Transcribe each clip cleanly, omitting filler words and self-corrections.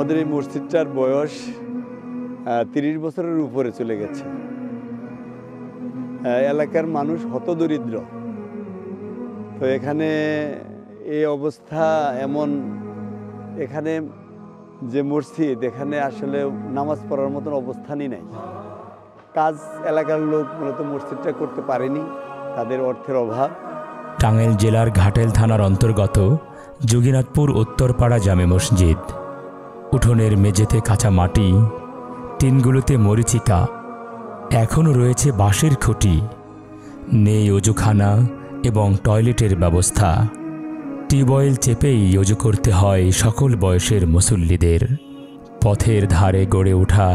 আমাদের এই মসজিদটার বয়স ৩০ বছরের উপরে চলে গেছে। এলাকার মানুষ হতদরিদ্র, তো এখানে এই অবস্থা এমন, এখানে যে মসজিদ, এখানে আসলে নামাজ পড়ার মতন অবস্থানই নাই। কাজ এলাকার লোক মূলত মসজিদটা করতে পারেনি, তাদের অর্থের অভাব। টাঙ্গাইল জেলার ঘাটেল থানার অন্তর্গত যোগীনাথপুর উত্তরপাড়া জামে মসজিদ। উঠোনের মেঝেতে কাঁচা মাটি, টিনগুলোতে মরিচিকা, এখনও রয়েছে বাঁশের খুঁটি, নেই অজুখানা এবং টয়লেটের ব্যবস্থা। টিউবওয়েল চেপেই অজু করতে হয় সকল বয়সের মুসল্লিদের। পথের ধারে গড়ে ওঠা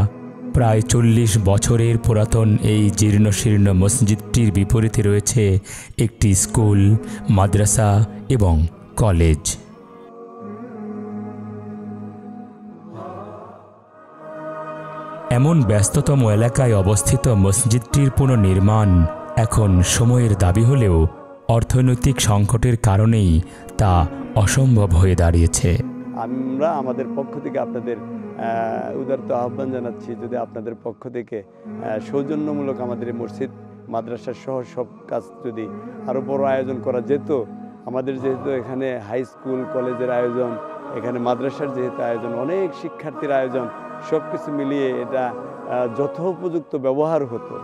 প্রায় ৪০ বছরের পুরাতন এই জীর্ণশীর্ণ মসজিদটির বিপরীতে রয়েছে একটি স্কুল, মাদ্রাসা এবং কলেজ। এমন ব্যস্ততম এলাকায় অবস্থিত মসজিদটির পুনর্নির্মাণ এখন সময়ের দাবি হলেও অর্থনৈতিক সংকটের কারণেই তা অসম্ভব হয়ে দাঁড়িয়েছে। আমরা আমাদের পক্ষ থেকে আপনাদের উদারত আহ্বান জানাচ্ছি, যদি আপনাদের পক্ষ থেকে সৌজন্যমূলক আমাদের এই মসজিদ মাদ্রাসা সহ সব কাজ যদি আরও বড় আয়োজন করা যেত। আমাদের যেহেতু এখানে হাই স্কুল কলেজের আয়োজন, এখানে মাদ্রাসার যেহেতু আয়োজন, অনেক শিক্ষার্থীর আয়োজন, সব কিছু মিলিয়ে এটা যথোপযুক্ত ব্যবহার হতো।